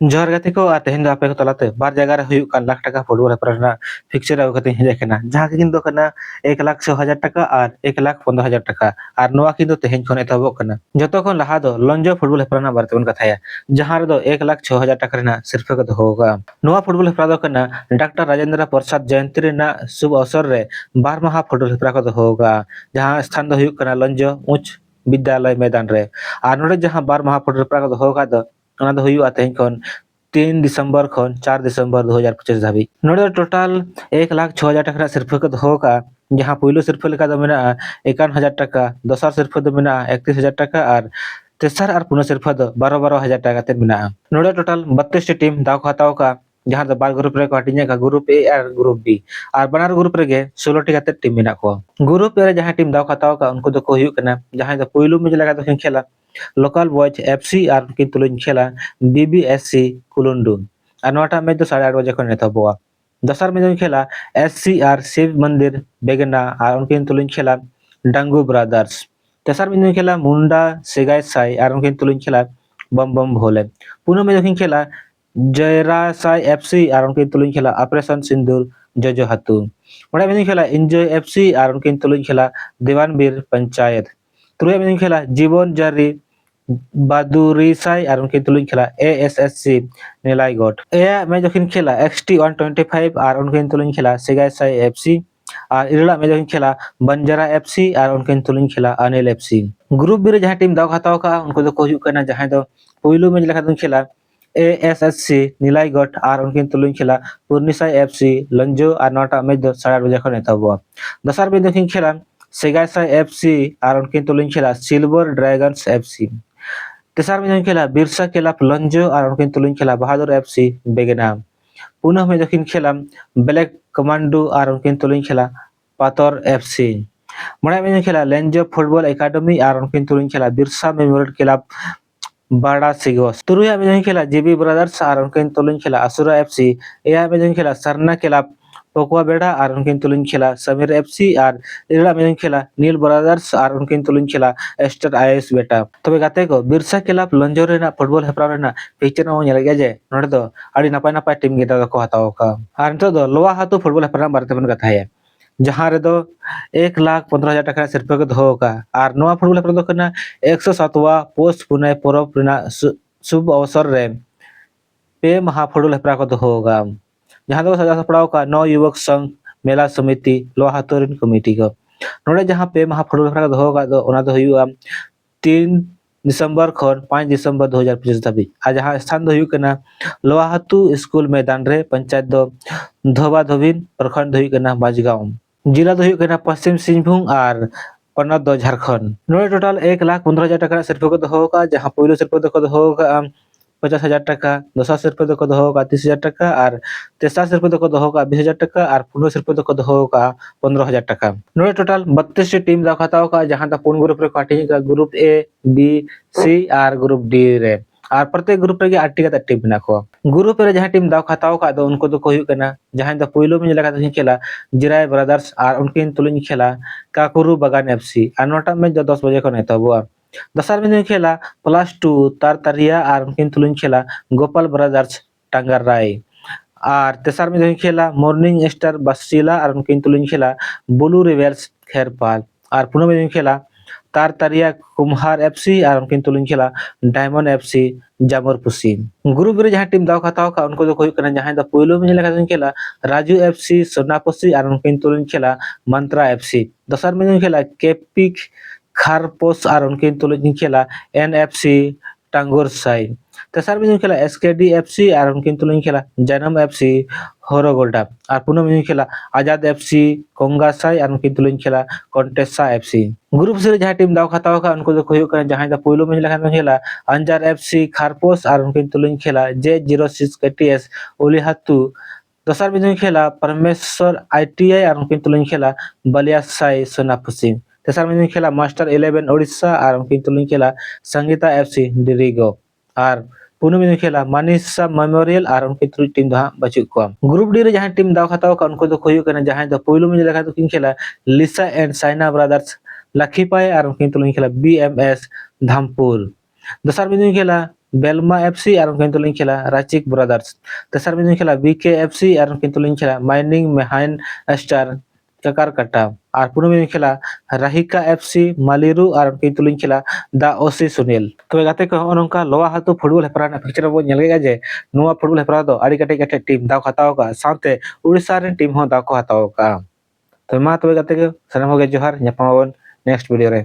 जोहार गाते को तेहेन दो आपे को तलाते बार जगह रे हुयुग कान लाख टाका फुटबॉल हेपरा फिक्सचर आगु कते हेज आकना जहां किन दो कना 1,06,000 टाका और 1,15,000 टाका और नोआ किन दो तेहेन खन एतहबो कना जतो खन लहा दो लंजो फुटबॉल हेपरा बारते बन कथाया जहां रे दो 1,06,000 टाका रेना सिर्फ को दोहोगा नोआ फुटबॉल हेपरा दो कना डॉक्टर राजेंद्र प्रसाद जयंती रेना शुभ अवसर रे बार माहा फुटबॉल हेपरा को दोहोगा जहां स्थान दो हुयुग कना लंजो उच्च विद्यालय मैदान रे और नोडे जहां बार माहा फुटबॉल हेपरा को दोहोगा दो ona do huyu ate kon 3 दिसंबर खन 4 दिसंबर 2025 धाबी नोडे टोटल 1,06,000 टाका सिरफा को दोहो का जहां पुइलो सिरफा लेका दो मेना 51,000 टाका दोसर सिरफा दो मेना 31,000 टाका और तेसर और पुना सिरफा दो 12,000 टाका ते मेना नोडे टोटल 32 टी टीम दाव खाताव का जहां दो बार ग्रुप रे को हटिnya का ग्रुप ए और ग्रुप बी और बनार ग्रुप रे गे 16 टी काते टीम मेना को ग्रुप ए रे जहां टीम दाव खाताव का उनको दो को हुयु कना जहां दो पुइलो में लगा दो खेला लोकल बॉयज एफसी और किन तुलुन खेला बीबीएससी कुलुंडू और नोटा मैच दो 8:30 बजे खन एतहबोआ दसर में जो खेला एससी और शिव मंदिर बेगना और उनकिन तुलुन खेला डांगू ब्रदर्स तेसर में जो खेला मुंडा सेगाई साई और उनकिन तुलुन खेला बम बम भोले पुनो में जो खेला जयरासाई एफसी और उनकिन तुलुन खेला ऑपरेशन सिंदूर जजो हातू बड़ा में जो खेला एंजॉय एफसी और उनकिन तुलुन खेला दीवानबीर पंचायत तुरु में जो खेला जीवन जारी बादुरिसाई और उनके तुलुन खेला एएसएससी नेलाईगोट ए में जो खेला एक्सटी 125 और उनके तुलुन खेला सेगाईसाई एफसी और इरला में जो खेला बंजारा एफसी और उनके तुलुन खेला अनिल एफसी ग्रुप बी रे जहां टीम दाव हताव का उनको दो को हुयुग कना जहां दो पहिलो में लेखा खेला एएसएससी नीलाईगढ़ और उनके तुलुन खेला पूर्णिसाई एफसी लंजो और नौटा मैच दो 8:30 बजे खन एतहबोआ दसर में जो खेला सेगाईसाई एफसी और उनके तुलुन खेला सिल्वर ड्रैगन्स एफसी तेसर में जो खेला बिरसा खेला लंजो और उनकिन तुलुन खेला बहादुर एफसी बेगना पुनः में जो खेला ब्लैक कमांडो और उनकिन तुलुन खेला पातर एफसी मणे में जो खेला लेंजो फुटबॉल एकेडमी और उनकिन तुलुन खेला बिरसा मेमोरियल क्लब बड़ा सिगोस तुरुया में जो खेला जीबी ब्रदर्स और उनकिन तुलुन खेला असुरा एफसी एया में जो खेला सरना क्लब पोकुआ बेड़ा और उनकिन तुलुन खेला समीर एफसी और इरला में जो खेला नील ब्रदर्स और उनकिन तुलुन खेला एस्टर आईएस बेटा तबे गाते को बिरसा क्लब लंजो रेना फुटबॉल हेपराव रेना पिक्चर में नेल गया जे नोडे दो आड़ी नपाय नपाय टीम गेदा को हताव का और नितो दो लोवा हातु फुटबॉल हेपराव बारे तेबन कथा है जहां रे दो 1,15,000 टाका सिरफा को दोहो का और नोआ फुटबॉल हेपराव दो कना 107वां पोस्ट पुनय परब रेना शुभ अवसर रे पे महा फुटबॉल हेपराव को दोहोगा जहां दो सजा सपड़ाव का नौ युवक संघ मेला समिति लोहा तोरिन कमेटी को नोडे जहां पे महा फुटबॉल हेपराव दोहो का दो ओना दो हुयुआ 3 दिसंबर खन 5 दिसंबर 2025 धाबी आ जहां स्थान दो हुयुग कना लोहातू स्कूल मैदान रे पंचायत दो धोबा धोबिन प्रखंड दो हुयुग कना बाजगांव जिला दो हुयुग कना पश्चिम सिंहभूम और पन्नत दो झारखंड नोडे टोटल 1,15,000 टाका सिरफा को दोहो का जहां पहिलो सिरफा दो को दोहो का 50,000 टाका दोसर सिरफा दो को दोहो का 30,000 टाका और तेसर सिरफा दो को दोहो का 20,000 टाका और पुनो सिरफा दो को दोहो का 15,000 टाका नोडे टोटल 32 टी टीम दाव खाताव का जहां दा पुन ग्रुप रे काटी का ग्रुप ए बी सी और ग्रुप डी रे और प्रत्येक ग्रुप रे 8 टी का टीम बना को ग्रुप रे जहां टीम दाव खाताव का दो उनको दो को हुयुग कना जहां दा पहिलो में लगा दो खेला जिराय ब्रदर्स और उनकिन तुलुन खेला काकुरु बागान एफसी और नोटा में 10 बजे को नेतबुआ दसर में खेला +2 तारतारिया और उनकिन तुलुन खेला गोपाल ब्रदर्स टांगर राय और तेसर में खेला मॉर्निंग स्टार बसिला और उनकिन तुलुन खेला ब्लू रिवर्स खेरपाल और पुनः में खेला तारतारिया कुम्हार एफसी और उनकिन तुलुन खेला डायमंड एफसी जामरपुसी ग्रुप रे जहां टीम दाव खाताव का उनको दो कोई कना जहां दा पहिलो में लगा खेला राजू एफसी सोनापुसी और उनकिन तुलुन खेला मंत्रा एफसी दसर में खेला केपिक खारपोस और उनके तुलुन खेला एनएफसी टांगोर साई तेसर में खेला एसकेडी एफसी और उनके तुलुन खेला जैनम एफसी होरोगोल्डा और पुनः में खेला आजाद एफसी कोंगा साई और उनके तुलुन खेला कॉन्टेसा एफसी ग्रुप से जहां टीम दाव खाताव का उनको जो कोई कना जहां दा पहिलो में लगा खेला अंजार एफसी खारपोस और उनके तुलुन खेला J06 केटीएस ओलिहातू दसर में खेला परमेश्वर आईटीआई और उनके तुलुन खेला बलिया साई सोनापुसी तेसर में खेला मास्टर 11 ओडिशा और उनकी तुलुन खेला संगीता एफसी डिरिगो और पुनः में खेला मानिसा मेमोरियल और उनकी तुलुन टीम दो बचु को ग्रुप डी रे जहां टीम दाव खाताव का उनको दो कोई कना जहां दा पहिलो में लगा तो खेला लिसा एंड साइना ब्रदर्स लखीपाई और उनकी तुलुन खेला बीएमएस धामपुर दसर में खेला बेलमा एफसी और उनके तुलिंग खेला राचिक ब्रदर्स। तेसर में खेला बीके एफसी और उनके तुलिंग खेला माइनिंग मेहाइन स्टार काकारकाटा। और पुनः में खेला राहिका एफसी मालिरू और उनके तुलिंग खेला दा ओसी सुनील। तो गाते को नोंका लोआ हातु फुटबॉल हेपरा ना पिक्चर बो नेल गेगा जे नोआ फुटबॉल हेपरा दो आड़ी कटे कटे टीम दाव हताओ का साथे उड़ीसा रे टीम हो दाव को हताओ का। तो मा तो गाते को सनम हो गए जोहार नेक्स्ट वीडियो रे।